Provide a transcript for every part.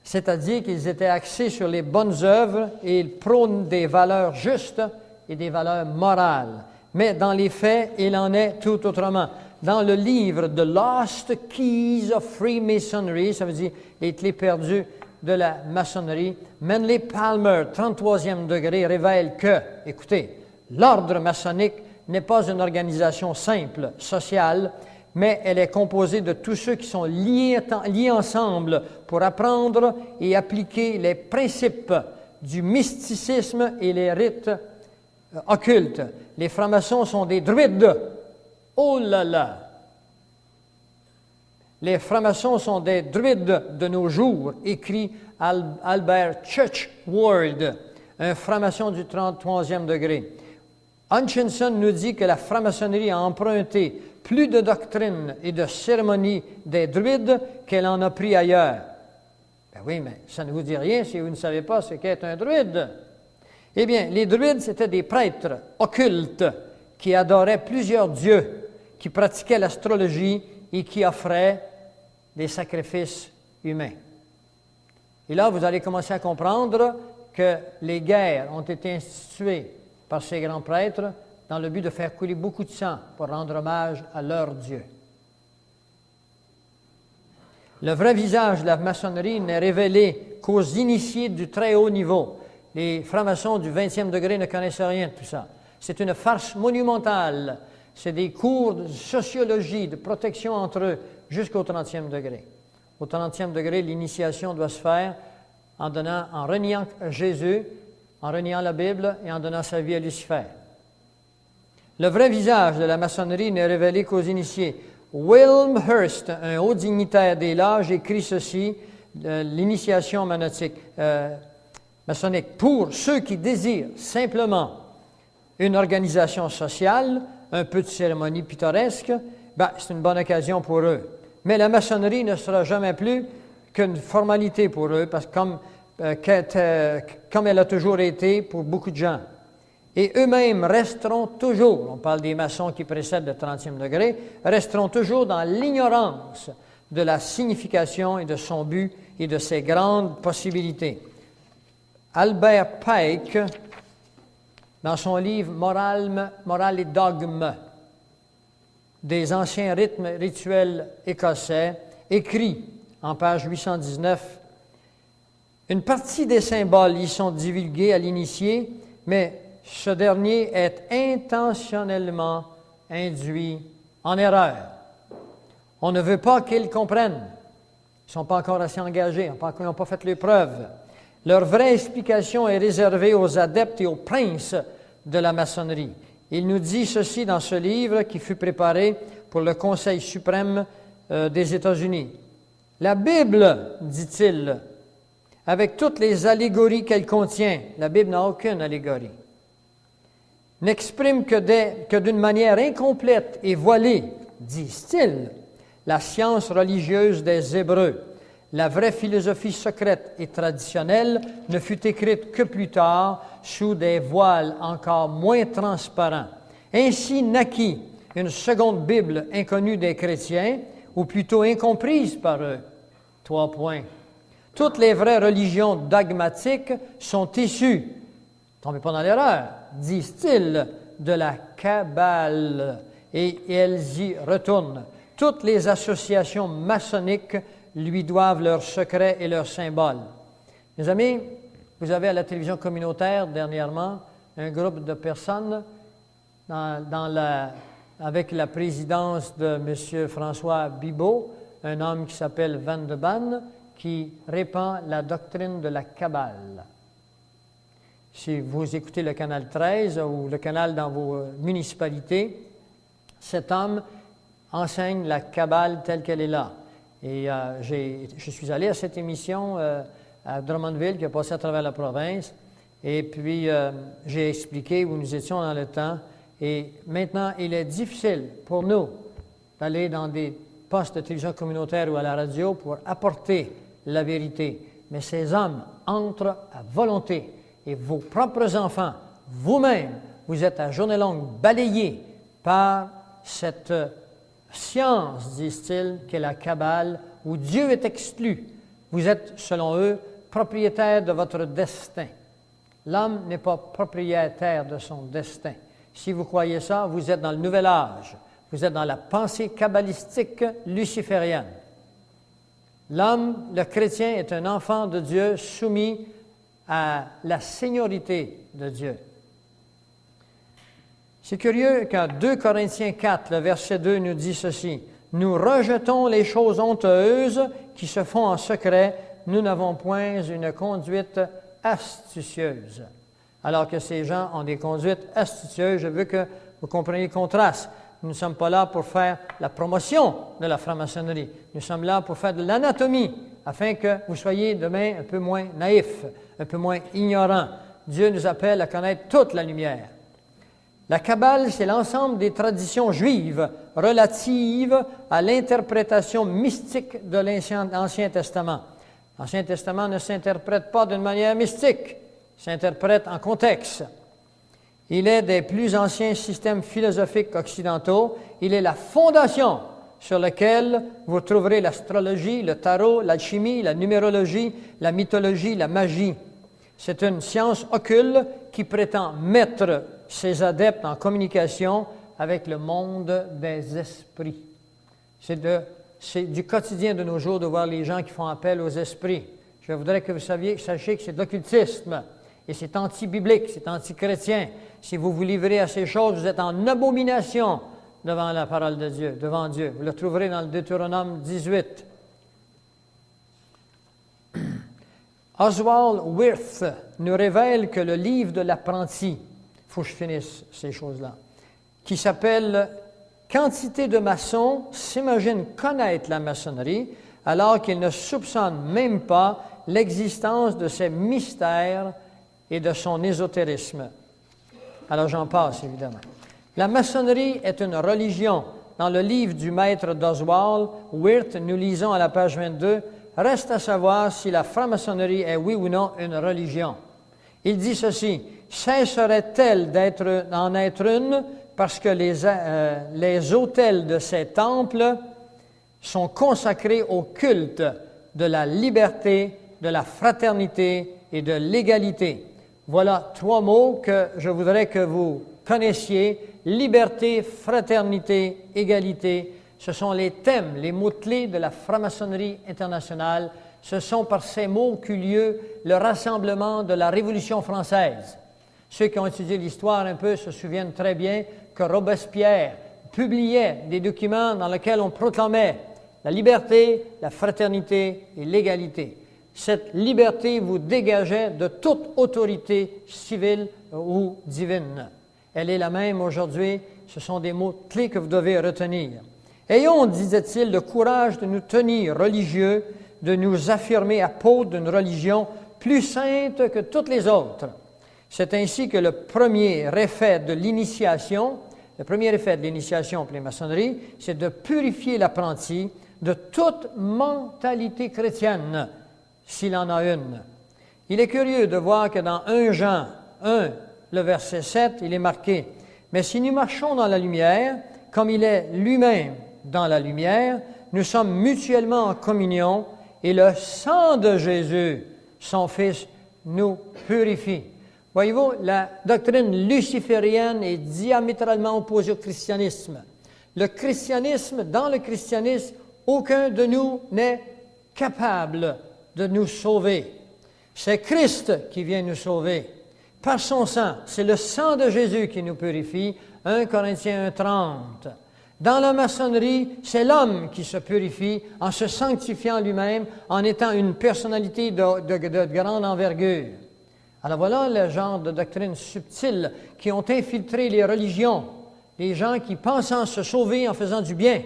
c'est-à-dire qu'ils étaient axés sur les bonnes œuvres et ils prônent des valeurs justes et des valeurs morales. Mais dans les faits, il en est tout autrement. Dans le livre The Lost Keys of Freemasonry, ça veut dire les clés perdues de la maçonnerie, Manly Palmer, 33e degré, révèle que, écoutez, l'ordre maçonnique n'est pas une organisation simple, sociale, mais elle est composée de tous ceux qui sont liés ensemble pour apprendre et appliquer les principes du mysticisme et les rites occultes. Les francs-maçons sont des druides. Oh là là! Les francs-maçons sont des druides de nos jours, écrit Albert Churchward, un franc-maçon du 33e degré. Hutchinson nous dit que la franc-maçonnerie a emprunté plus de doctrines et de cérémonies des druides qu'elle en a pris ailleurs. Ben oui, mais ça ne vous dit rien si vous ne savez pas ce qu'est un druide. Eh bien, les druides, c'était des prêtres occultes qui adoraient plusieurs dieux, qui pratiquaient l'astrologie et qui offraient des sacrifices humains. Et là, vous allez commencer à comprendre que les guerres ont été instituées par ces grands prêtres dans le but de faire couler beaucoup de sang pour rendre hommage à leur Dieu. Le vrai visage de la maçonnerie n'est révélé qu'aux initiés du très haut niveau. Les francs-maçons du 20e degré ne connaissent rien de tout ça. C'est une farce monumentale. C'est des cours de sociologie, de protection entre eux, jusqu'au 30e degré. Au 30e degré, l'initiation doit se faire en reniant Jésus, en reniant la Bible et en donnant sa vie à Lucifer. Le vrai visage de la maçonnerie n'est révélé qu'aux initiés. William Hearst, un haut dignitaire des loges, écrit ceci, l'initiation maçonnique. Pour ceux qui désirent simplement une organisation sociale, un peu de cérémonie pittoresque, c'est une bonne occasion pour eux. Mais la maçonnerie ne sera jamais plus qu'une formalité pour eux, parce que comme elle a toujours été pour beaucoup de gens. Et eux-mêmes resteront toujours, on parle des maçons qui précèdent le 30e degré, resteront toujours dans l'ignorance de la signification et de son but et de ses grandes possibilités. Albert Pike, dans son livre Morale et dogme, des anciens rythmes rituels écossais, écrit en page 819, « Une partie des symboles y sont divulgués à l'initié, mais ce dernier est intentionnellement induit en erreur. On ne veut pas qu'ils comprennent. Ils ne sont pas encore assez engagés, ils n'ont pas fait les preuves. Leur vraie explication est réservée aux adeptes et aux princes de la maçonnerie. Il nous dit ceci dans ce livre qui fut préparé pour le Conseil suprême des États-Unis. La Bible, dit-il, avec toutes les allégories qu'elle contient, la Bible n'a aucune allégorie, n'exprime que d'une manière incomplète et voilée, disent-ils, la science religieuse des Hébreux. La vraie philosophie secrète et traditionnelle ne fut écrite que plus tard sous des voiles encore moins transparents. Ainsi naquit une seconde Bible inconnue des chrétiens, ou plutôt incomprise par eux. 3 points. Toutes les vraies religions dogmatiques sont issues, tombez pas dans l'erreur, disent-ils, de la Kabbale, et elles y retournent. Toutes les associations maçonniques lui doivent leurs secrets et leurs symboles. Mes amis, vous avez à la télévision communautaire dernièrement un groupe de personnes avec la présidence de M. François Bibeau, un homme qui s'appelle Van de Ban, qui répand la doctrine de la Kabbale. Si vous écoutez le canal 13 ou le canal dans vos municipalités, cet homme enseigne la Kabbale telle qu'elle est là. Et je suis allé à cette émission à Drummondville qui a passé à travers la province. Et puis, j'ai expliqué où nous étions dans le temps. Et maintenant, il est difficile pour nous d'aller dans des postes de télévision communautaire ou à la radio pour apporter la vérité. Mais ces hommes entrent à volonté. Et vos propres enfants, vous-même, vous êtes à journée longue balayés par cette science, disent-ils, qu'est la Kabbale, où Dieu est exclu Vous êtes, selon eux, propriétaire de votre destin. L'homme n'est pas propriétaire de son destin. Si vous croyez ça, vous êtes dans le nouvel âge. Vous êtes dans la pensée kabbalistique luciférienne. L'homme, le chrétien, est un enfant de Dieu soumis à la seigneurie de Dieu. C'est curieux qu'en 2 Corinthiens 4, le verset 2 nous dit ceci. « Nous rejetons les choses honteuses qui se font en secret. Nous n'avons point une conduite astucieuse. » Alors que ces gens ont des conduites astucieuses, je veux que vous compreniez le contraste. Nous ne sommes pas là pour faire la promotion de la franc-maçonnerie. Nous sommes là pour faire de l'anatomie, afin que vous soyez demain un peu moins naïfs, un peu moins ignorants. Dieu nous appelle à connaître toute la lumière. La Kabbale, c'est l'ensemble des traditions juives relatives à l'interprétation mystique de l'Ancien Testament. L'Ancien Testament ne s'interprète pas d'une manière mystique, il s'interprète en contexte. Il est des plus anciens systèmes philosophiques occidentaux. Il est la fondation sur laquelle vous trouverez l'astrologie, le tarot, l'alchimie, la numérologie, la mythologie, la magie. C'est une science occulte qui prétend mettre ses adeptes en communication avec le monde des esprits. C'est du quotidien de nos jours de voir les gens qui font appel aux esprits. Je voudrais que vous sachiez que c'est de l'occultisme et c'est anti-biblique, c'est anti-chrétien. Si vous vous livrez à ces choses, vous êtes en abomination devant la parole de Dieu, devant Dieu. Vous le trouverez dans le Deutéronome 18. Oswald Wirth nous révèle que le livre de l'apprenti, il faut que je finisse ces choses-là, qui s'appelle « Quantité de maçons s'imaginent connaître la maçonnerie alors qu'ils ne soupçonnent même pas l'existence de ses mystères et de son ésotérisme. » Alors j'en passe, évidemment. La maçonnerie est une religion. Dans le livre du maître d'Oswald Wirth, nous lisons à la page 22, « Reste à savoir si la franc-maçonnerie est oui ou non une religion. » Il dit ceci, « Cesserait-elle d'en être une parce que les autels de ces temples sont consacrés au culte de la liberté, de la fraternité et de l'égalité. » Voilà 3 mots que je voudrais que vous connaissiez. Liberté, fraternité, égalité. Ce sont les thèmes, les mots-clés de la franc-maçonnerie internationale. Ce sont par ces mots qu'eut lieu le rassemblement de la Révolution française. Ceux qui ont étudié l'histoire un peu se souviennent très bien que Robespierre publiait des documents dans lesquels on proclamait la liberté, la fraternité et l'égalité. Cette liberté vous dégageait de toute autorité civile ou divine. Elle est la même aujourd'hui. Ce sont des mots clés que vous devez retenir. Ayons, disait-il, le courage de nous tenir religieux, de nous affirmer apôtres d'une religion plus sainte que toutes les autres. C'est ainsi que le premier effet de l'initiation pour les maçonneries, c'est de purifier l'apprenti de toute mentalité chrétienne, s'il en a une. Il est curieux de voir que dans 1 Jean 1, le verset 7, il est marqué « Mais si nous marchons dans la lumière, comme il est lui-même dans la lumière, nous sommes mutuellement en communion et le sang de Jésus, son Fils, nous purifie. » Voyez-vous, la doctrine luciférienne est diamétralement opposée au christianisme. Dans le christianisme, aucun de nous n'est capable de nous sauver. C'est Christ qui vient nous sauver. Par son sang, c'est le sang de Jésus qui nous purifie. 1 Corinthiens 1,30. Dans la maçonnerie, c'est l'homme qui se purifie en se sanctifiant lui-même, en étant une personnalité de grande envergure. Alors voilà le genre de doctrines subtiles qui ont infiltré les religions, les gens qui pensent se sauver en faisant du bien.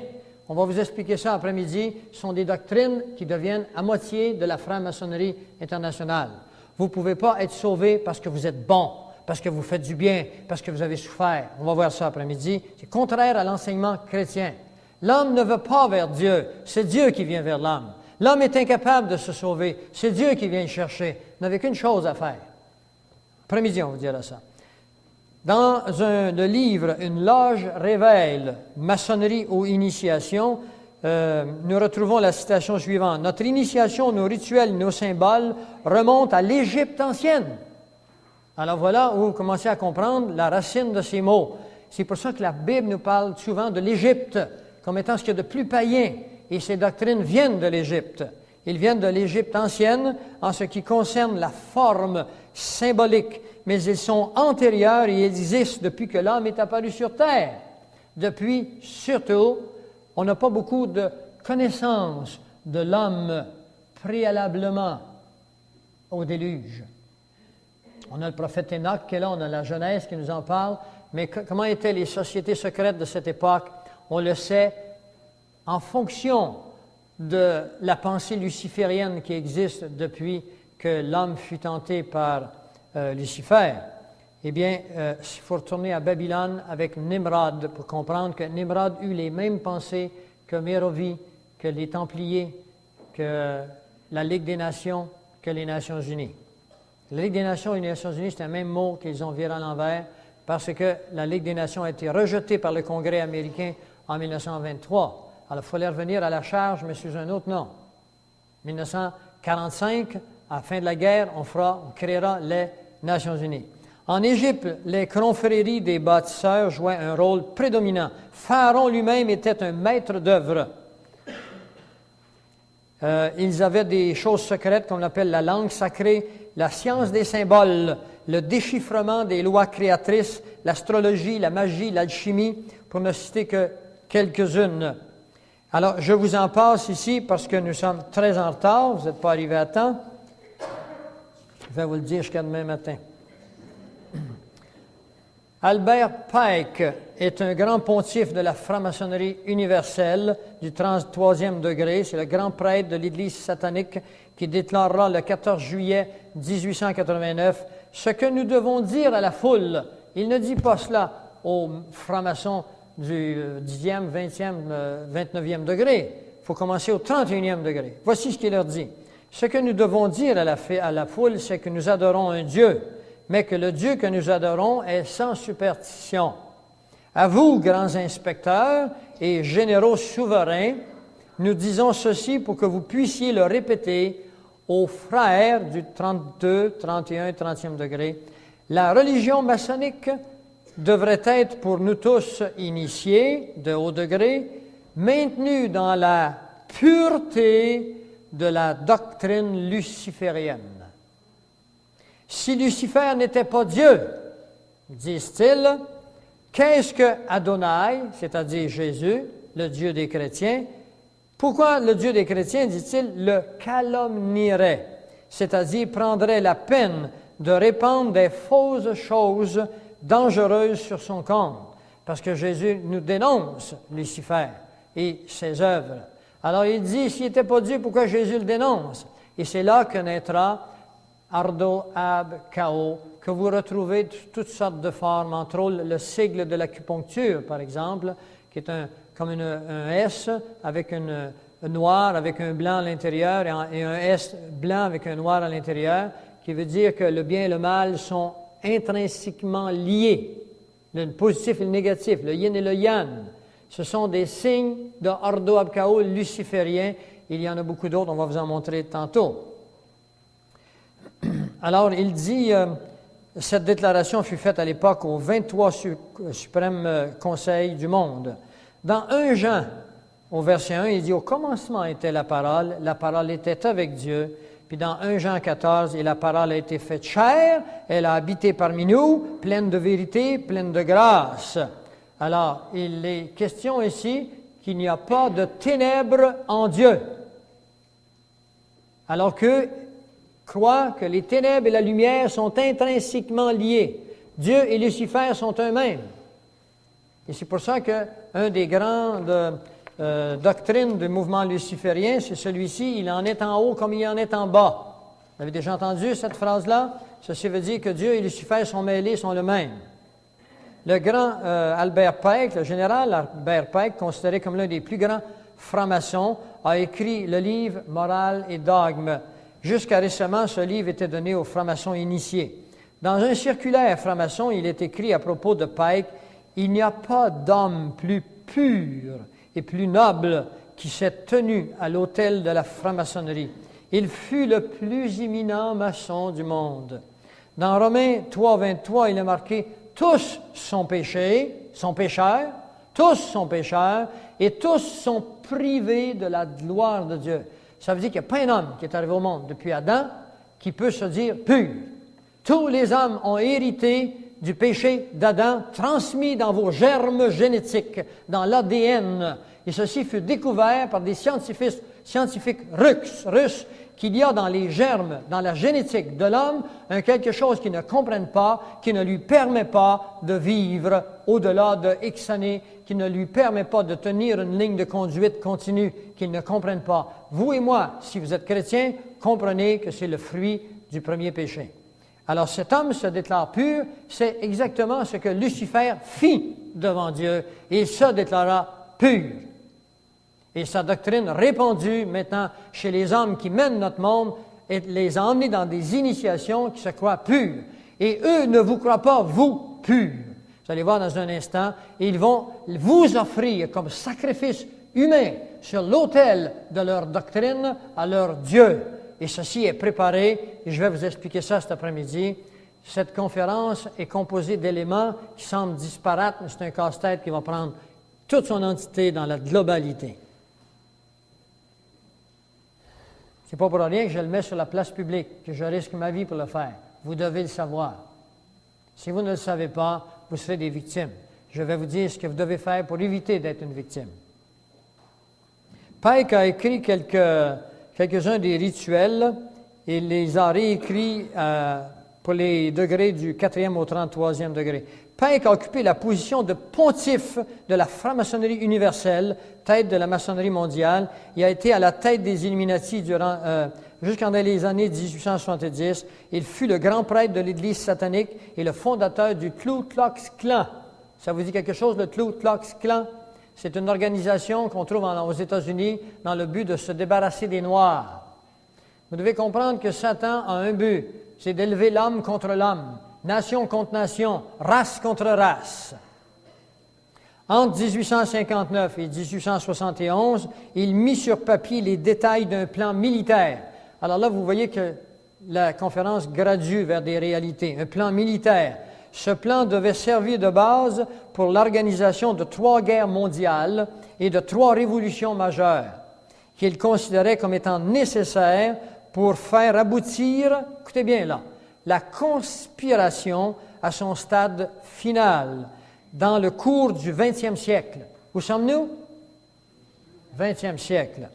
On va vous expliquer ça après-midi. Ce sont des doctrines qui deviennent à moitié de la franc-maçonnerie internationale. Vous ne pouvez pas être sauvé parce que vous êtes bon, parce que vous faites du bien, parce que vous avez souffert. On va voir ça après-midi. C'est contraire à l'enseignement chrétien. L'homme ne veut pas vers Dieu. C'est Dieu qui vient vers l'homme. L'homme est incapable de se sauver. C'est Dieu qui vient le chercher. Vous n'avez qu'une chose à faire. Après-midi, on vous dira ça. Dans le livre « Une loge révèle, maçonnerie ou initiation », nous retrouvons la citation suivante. Notre initiation, nos rituels, nos symboles remontent à l'Égypte ancienne. Alors voilà où vous commencez à comprendre la racine de ces mots. C'est pour ça que la Bible nous parle souvent de l'Égypte comme étant ce qu'il y a de plus païen. Et ces doctrines viennent de l'Égypte. Ils viennent de l'Égypte ancienne en ce qui concerne la forme symbolique, mais ils sont antérieurs et existent depuis que l'homme est apparu sur terre. Depuis, surtout, on n'a pas beaucoup de connaissances de l'homme préalablement au déluge. On a le prophète Enoch qui est là, on a la Genèse qui nous en parle, mais comment étaient les sociétés secrètes de cette époque? On le sait en fonction de la pensée luciférienne qui existe depuis que l'homme fut tenté par Lucifer. Eh bien, il faut retourner à Babylone avec Nimrod pour comprendre que Nimrod eut les mêmes pensées que Mérovie, que les Templiers, que la Ligue des Nations, que les Nations Unies. La Ligue des Nations et les Nations Unies, c'est un même mot qu'ils ont viré à l'envers parce que la Ligue des Nations a été rejetée par le Congrès américain en 1923. Alors, il fallait revenir à la charge, mais sous un autre nom. 1945, à la fin de la guerre, on créera les Nations Unies. En Égypte, les confréries des bâtisseurs jouaient un rôle prédominant. Pharaon lui-même était un maître d'œuvre. Ils avaient des choses secrètes qu'on appelle la langue sacrée, la science des symboles, le déchiffrement des lois créatrices, l'astrologie, la magie, l'alchimie, pour ne citer que quelques-unes. Alors, je vous en passe ici parce que nous sommes très en retard, vous n'êtes pas arrivés à temps. Je vais vous le dire jusqu'à demain matin. Albert Pike est un grand pontife de la franc-maçonnerie universelle du 33e degré. C'est le grand prêtre de l'Église satanique qui déclarera le 14 juillet 1889 ce que nous devons dire à la foule. Il ne dit pas cela aux francs-maçons du 10e, 20e, 29e degré. Il faut commencer au 31e degré. Voici ce qu'il leur dit. Ce que nous devons dire à la foule, c'est que nous adorons un Dieu, mais que le Dieu que nous adorons est sans superstition. À vous, grands inspecteurs et généraux souverains, nous disons ceci pour que vous puissiez le répéter aux frères du 32, 31 et 30e degré. La religion maçonnique devrait être pour nous tous initiés de haut degré, maintenue dans la pureté de la doctrine luciférienne. Si Lucifer n'était pas Dieu, disent-ils, qu'est-ce que Adonai, c'est-à-dire Jésus, le Dieu des chrétiens, pourquoi le Dieu des chrétiens, dit-il, le calomnierait, c'est-à-dire prendrait la peine de répandre des fausses choses dangereuses sur son compte, parce que Jésus nous dénonce Lucifer et ses œuvres. Alors il dit, s'il n'était pas Dieu, pourquoi Jésus le dénonce? Et c'est là que naîtra Ardo Ab Kao, que vous retrouvez toutes sortes de formes, entre autres le sigle de l'acupuncture, par exemple, qui est comme un S avec un noir avec un blanc à l'intérieur et un S blanc avec un noir à l'intérieur, qui veut dire que le bien et le mal sont intrinsèquement liés, le positif et le négatif, le yin et le yang. Ce sont des signes de Ardo Ab Kao luciférien. Il y en a beaucoup d'autres, on va vous en montrer tantôt. Alors, il dit, cette déclaration fut faite à l'époque au 23 suprême Conseil du monde. Dans 1 Jean, au verset 1, il dit, au commencement était la parole était avec Dieu. Puis dans 1 Jean 14, et la parole a été faite chair, elle a habité parmi nous, pleine de vérité, pleine de grâce. Alors, il est question ici qu'il n'y a pas de ténèbres en Dieu. Alors que croient que les ténèbres et la lumière sont intrinsèquement liés. Dieu et Lucifer sont eux-mêmes. Et c'est pour ça qu'un des grandes doctrines du mouvement luciférien, c'est celui-ci, il en est en haut comme il en est en bas. Vous avez déjà entendu cette phrase-là? Ceci veut dire que Dieu et Lucifer sont mêlés, sont le même. Le grand Albert Pike, le général Albert Pike, considéré comme l'un des plus grands francs-maçons, a écrit le livre « Morale et dogme ». Jusqu'à récemment, ce livre était donné aux francs-maçons initiés. Dans un circulaire franc-maçon, il est écrit à propos de Pike, « Il n'y a pas d'homme plus pur et plus noble qui s'est tenu à l'autel de la franc-maçonnerie. Il fut le plus éminent maçon du monde. Dans Romains 3, 23, il est marqué « Tous sont péchés, sont pécheurs, tous sont pécheurs, et tous sont privés de la gloire de Dieu. » Ça veut dire qu'il n'y a pas un homme qui est arrivé au monde depuis Adam qui peut se dire pur. Tous les hommes ont hérité du péché d'Adam, transmis dans vos germes génétiques, dans l'ADN. Et ceci fut découvert par des scientifiques russes qu'il y a dans les germes, dans la génétique de l'homme, quelque chose qu'ils ne comprennent pas, qui ne lui permet pas de vivre au-delà de X années, qui ne lui permet pas de tenir une ligne de conduite continue, qu'ils ne comprennent pas. Vous et moi, si vous êtes chrétiens, comprenez que c'est le fruit du premier péché. Alors cet homme se déclare pur, c'est exactement ce que Lucifer fit devant Dieu. Il se déclara pur. Et sa doctrine répandue maintenant chez les hommes qui mènent notre monde et les a emmenés dans des initiations qui se croient pures. Et eux ne vous croient pas, vous, purs. Vous allez voir dans un instant, ils vont vous offrir comme sacrifice humain sur l'autel de leur doctrine à leur Dieu. Et ceci est préparé, et je vais vous expliquer ça cet après-midi. Cette conférence est composée d'éléments qui semblent disparates, mais c'est un casse-tête qui va prendre toute son entité dans la globalité. C'est pas pour rien que je le mets sur la place publique, que je risque ma vie pour le faire. Vous devez le savoir. Si vous ne le savez pas, vous serez des victimes. Je vais vous dire ce que vous devez faire pour éviter d'être une victime. Pike a écrit quelques-uns des rituels et les a réécrits pour les degrés du 4e au 33e degré. Pike a occupé la position de pontife de la franc-maçonnerie universelle, tête de la maçonnerie mondiale. Il a été à la tête des Illuminati jusqu'en les années 1870. Il fut le grand prêtre de l'Église satanique et le fondateur du Ku Klux Klan. Ça vous dit quelque chose, le Ku Klux Klan? C'est une organisation qu'on trouve aux États-Unis dans le but de se débarrasser des Noirs. Vous devez comprendre que Satan a un but, c'est d'élever l'homme contre l'homme, nation contre nation, race contre race. Entre 1859 et 1871, il mit sur papier les détails d'un plan militaire. Alors là, vous voyez que la conférence gradue vers des réalités, un plan militaire. Ce plan devait servir de base pour l'organisation de 3 guerres mondiales et de 3 révolutions majeures qu'il considérait comme étant nécessaires pour faire aboutir, écoutez bien là, la conspiration à son stade final dans le cours du 20e siècle. Où sommes-nous? 20e siècle.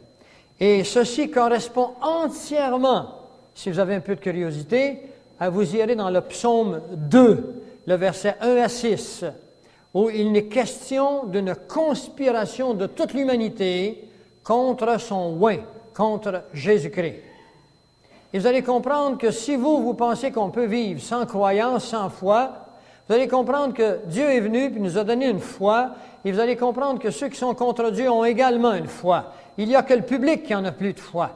Et ceci correspond entièrement, si vous avez un peu de curiosité, vous irez dans le psaume 2, le verset 1 à 6, où il n'est question d'une conspiration de toute l'humanité contre son oint, contre Jésus-Christ. Et vous allez comprendre que si vous pensez qu'on peut vivre sans croyance, sans foi, vous allez comprendre que Dieu est venu et nous a donné une foi, et vous allez comprendre que ceux qui sont contre Dieu ont également une foi. Il n'y a que le public qui n'en a plus de foi.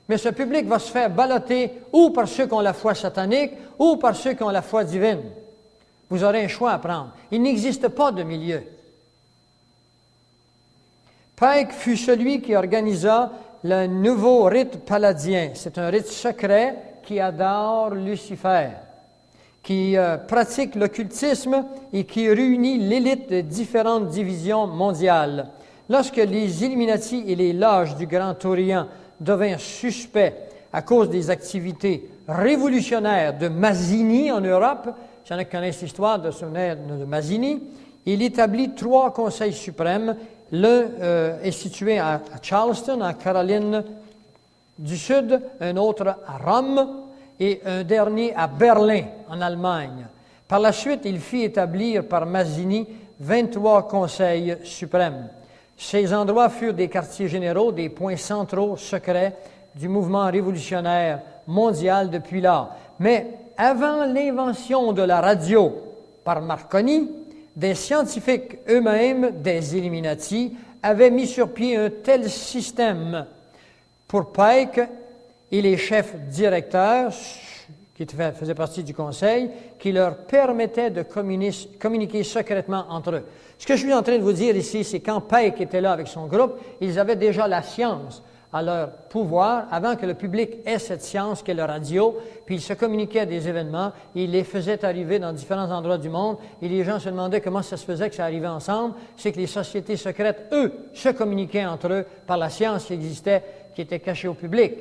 Mais ce public va se faire balloter ou par ceux qui ont la foi satanique ou par ceux qui ont la foi divine. Vous aurez un choix à prendre. Il n'existe pas de milieu. Pike fut celui qui organisa le nouveau rite paladien. C'est un rite secret qui adore Lucifer, qui pratique l'occultisme et qui réunit l'élite de différentes divisions mondiales. Lorsque les Illuminati et les loges du Grand Orient devinrent suspects à cause des activités révolutionnaires de Mazzini en Europe, s'il y en a qui connaissent l'histoire de Mazzini, il établit 3 conseils suprêmes. L'un est situé à Charleston, en Caroline du Sud, un autre à Rome et un dernier à Berlin, en Allemagne. Par la suite, il fit établir par Mazzini 23 conseils suprêmes. Ces endroits furent des quartiers généraux, des points centraux secrets du mouvement révolutionnaire mondial depuis lors. Mais avant l'invention de la radio par Marconi, des scientifiques eux-mêmes, des Illuminati, avaient mis sur pied un tel système. Pour Pike et les chefs directeurs, qui faisaient partie du Conseil, qui leur permettait de communiquer secrètement entre eux. Ce que je suis en train de vous dire ici, c'est quand Pike était là avec son groupe, ils avaient déjà la science à leur pouvoir avant que le public ait cette science qu'est le radio, puis ils se communiquaient des événements, ils les faisaient arriver dans différents endroits du monde, et les gens se demandaient comment ça se faisait que ça arrivait ensemble. C'est que les sociétés secrètes, eux, se communiquaient entre eux par la science qui existait, qui était cachée au public.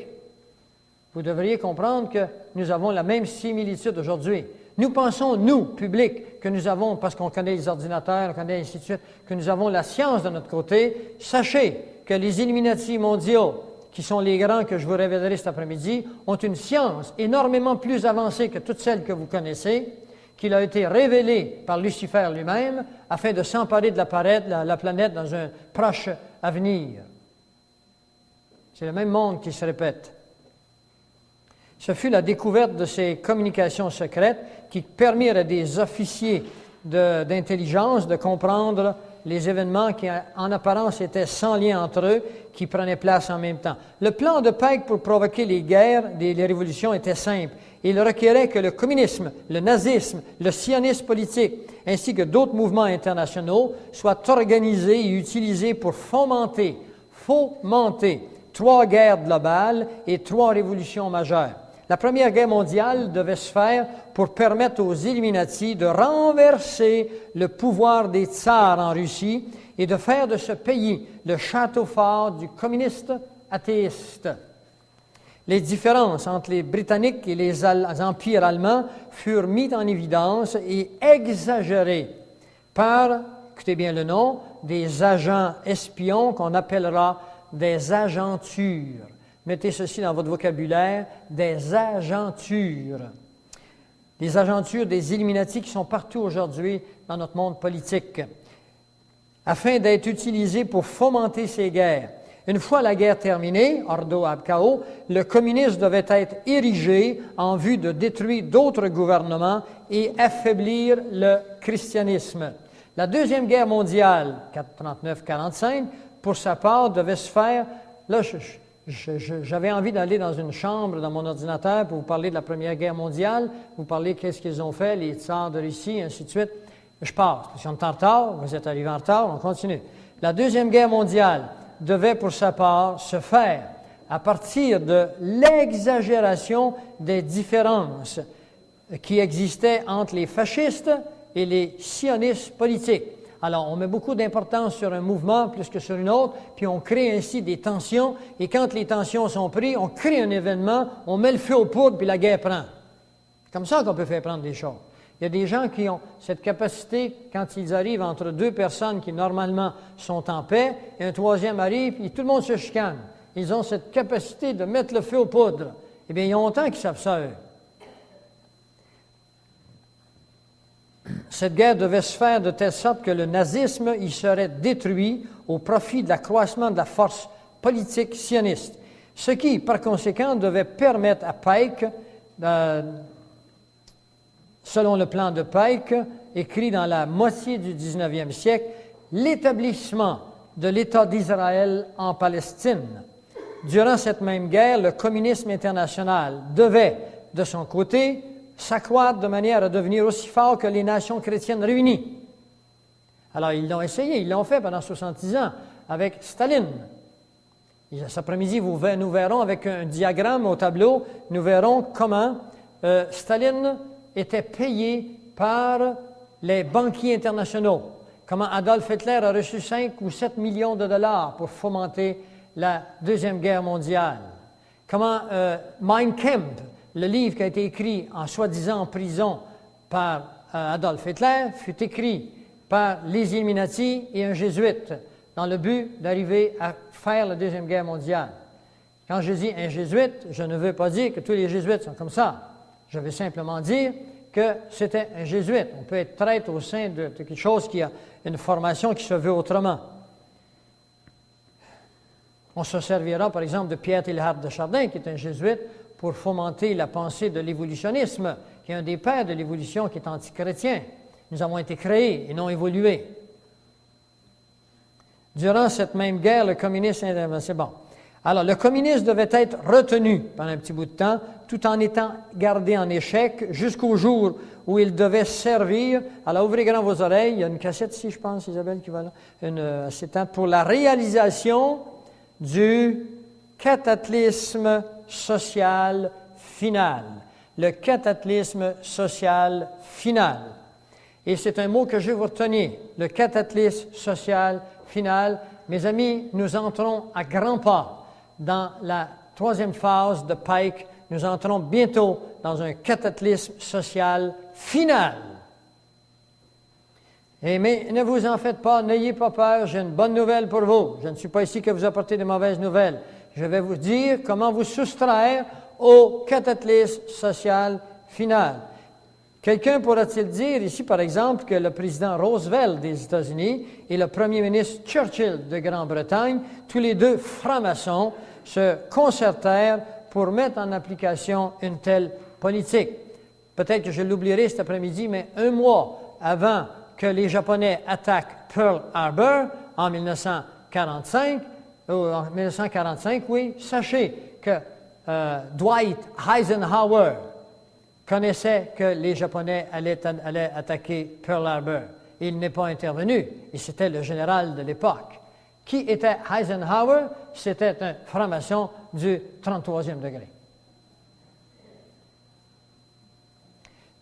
Vous devriez comprendre que nous avons la même similitude aujourd'hui. Nous pensons, nous, public, que nous avons, parce qu'on connaît les ordinateurs, on connaît ainsi de suite, que nous avons la science de notre côté. Sachez que les Illuminati mondiaux, qui sont les grands que je vous révélerai cet après-midi, ont une science énormément plus avancée que toutes celles que vous connaissez, qui a été révélée par Lucifer lui-même, afin de s'emparer de la planète dans un proche avenir. C'est le même monde qui se répète. Ce fut la découverte de ces communications secrètes qui permirent à des officiers d'intelligence de comprendre les événements qui, en apparence, étaient sans lien entre eux, qui prenaient place en même temps. Le plan de Pike pour provoquer les guerres, les révolutions, était simple. Il requérait que le communisme, le nazisme, le sionisme politique, ainsi que d'autres mouvements internationaux, soient organisés et utilisés pour fomenter 3 guerres globales et 3 révolutions majeures. La Première Guerre mondiale devait se faire pour permettre aux Illuminati de renverser le pouvoir des tsars en Russie et de faire de ce pays le château fort du communiste athéiste. Les différences entre les Britanniques et les empires allemands furent mises en évidence et exagérées par, écoutez bien le nom, des agents espions qu'on appellera des agentures. Mettez ceci dans votre vocabulaire, des agentures. Les agentures des Illuminati qui sont partout aujourd'hui dans notre monde politique, afin d'être utilisées pour fomenter ces guerres. Une fois la guerre terminée, ordo ab chaos, le communisme devait être érigé en vue de détruire d'autres gouvernements et affaiblir le christianisme. La Deuxième Guerre mondiale, 39-45, pour sa part, devait se faire... Là, j'avais envie d'aller dans une chambre, dans mon ordinateur, pour vous parler de la Première Guerre mondiale, vous parler qu'est-ce qu'ils ont fait, les tsars de Russie, ainsi de suite. Je passe. Si on est en retard, vous êtes arrivé en retard, on continue. La Deuxième Guerre mondiale devait, pour sa part, se faire à partir de l'exagération des différences qui existaient entre les fascistes et les sionistes politiques. Alors, on met beaucoup d'importance sur un mouvement plus que sur une autre, puis on crée ainsi des tensions, et quand les tensions sont prises, on crée un événement, on met le feu aux poudres, puis la guerre prend. C'est comme ça qu'on peut faire prendre des choses. Il y a des gens qui ont cette capacité, quand ils arrivent entre 2 personnes qui normalement sont en paix, et un troisième arrive, et tout le monde se chicane. Ils ont cette capacité de mettre le feu aux poudres. Eh bien, il y a longtemps qu'ils savent ça, eux. Cette guerre devait se faire de telle sorte que le nazisme y serait détruit au profit de l'accroissement de la force politique sioniste, ce qui, par conséquent, devait permettre à Pike, selon le plan de Pike, écrit dans la moitié du 19e siècle, l'établissement de l'État d'Israël en Palestine. Durant cette même guerre, le communisme international devait, de son côté, s'accroître de manière à devenir aussi fort que les nations chrétiennes réunies. Alors, ils l'ont essayé, ils l'ont fait pendant 70 ans avec Staline. Et cet après-midi, nous verrons avec un diagramme au tableau, nous verrons comment Staline était payé par les banquiers internationaux, comment Adolf Hitler a reçu 5 ou 7 millions de dollars pour fomenter la Deuxième Guerre mondiale, comment Mein Kampf, le livre qui a été écrit en soi-disant en prison par Adolf Hitler, fut écrit par les Illuminati et un jésuite dans le but d'arriver à faire la Deuxième Guerre mondiale. Quand je dis un jésuite, je ne veux pas dire que tous les jésuites sont comme ça. Je veux simplement dire que c'était un jésuite. On peut être traître au sein de quelque chose qui a une formation qui se veut autrement. On se servira, par exemple, de Pierre Teilhard de Chardin, qui est un jésuite, pour fomenter la pensée de l'évolutionnisme, qui est un des pères de l'évolution qui est antichrétien. Nous avons été créés et non évolués. Durant cette même guerre, le communisme... C'est bon. Alors, le communisme devait être retenu pendant un petit bout de temps, tout en étant gardé en échec jusqu'au jour où il devait servir. Alors, ouvrez grand vos oreilles. Il y a une cassette ici, je pense, Isabelle, qui va là. C'est pour la réalisation du cataclysme social final. Le cataclysme social final. Et c'est un mot que je vais vous retenir. Le cataclysme social final. Mes amis, nous entrons à grands pas dans la troisième phase de Pike. Nous entrons bientôt dans un cataclysme social final. Mais ne vous en faites pas, n'ayez pas peur, j'ai une bonne nouvelle pour vous. Je ne suis pas ici que vous apporter de mauvaises nouvelles. Je vais vous dire comment vous soustraire au cataclysme social final. Quelqu'un pourra-t-il dire ici, par exemple, que le président Roosevelt des États-Unis et le premier ministre Churchill de Grande-Bretagne, tous les deux francs-maçons, se concertèrent pour mettre en application une telle politique. Peut-être que je l'oublierai cet après-midi, mais un mois avant que les Japonais attaquent Pearl Harbor en 1945, sachez que Dwight Eisenhower connaissait que les Japonais allaient attaquer Pearl Harbor. Il n'est pas intervenu, et c'était le général de l'époque. Qui était Eisenhower? C'était un franc-maçon du 33e degré.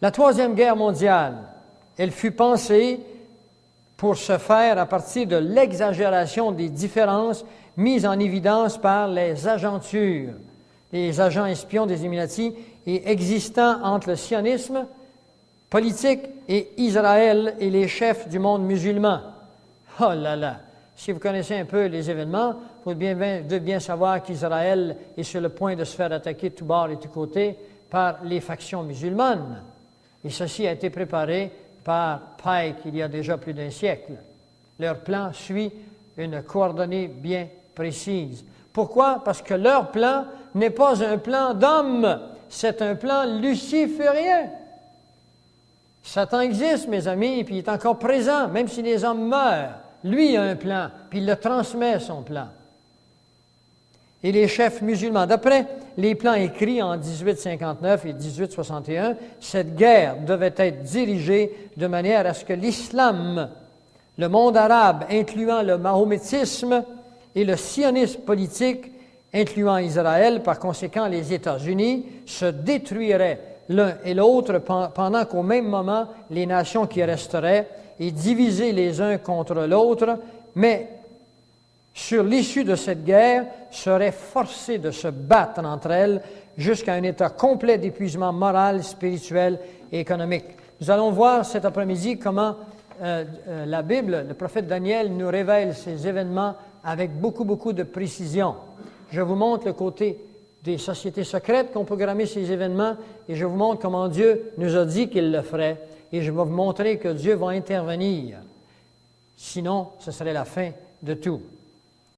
La Troisième Guerre mondiale, elle fut pensée pour se faire à partir de l'exagération des différences mises en évidence par les agentures, les agents espions des Illuminati et existant entre le sionisme politique et Israël et les chefs du monde musulman. Oh là là! Si vous connaissez un peu les événements, vous devez bien savoir qu'Israël est sur le point de se faire attaquer de tous bords et de tous côtés par les factions musulmanes. Et ceci a été préparé par Pike il y a déjà plus d'un siècle. Leur plan suit une coordonnée bien précise. Pourquoi? Parce que leur plan n'est pas un plan d'homme, c'est un plan luciférien. Satan existe, mes amis, puis il est encore présent, même si les hommes meurent. Lui a un plan, puis il le transmet, son plan. Et les chefs musulmans, d'après les plans écrits en 1859 et 1861, cette guerre devait être dirigée de manière à ce que l'islam, le monde arabe, incluant le mahométisme, et le sionisme politique, incluant Israël, par conséquent les États-Unis, se détruiraient l'un et l'autre pendant qu'au même moment, les nations qui resteraient et divisées les uns contre l'autre, mais sur l'issue de cette guerre, seraient forcées de se battre entre elles jusqu'à un état complet d'épuisement moral, spirituel et économique. Nous allons voir cet après-midi comment la Bible, le prophète Daniel, nous révèle ces événements avec beaucoup de précision. Je vous montre le côté des sociétés secrètes qui ont programmé ces événements et je vous montre comment Dieu nous a dit qu'il le ferait et je vais vous montrer que Dieu va intervenir. Sinon, ce serait la fin de tout.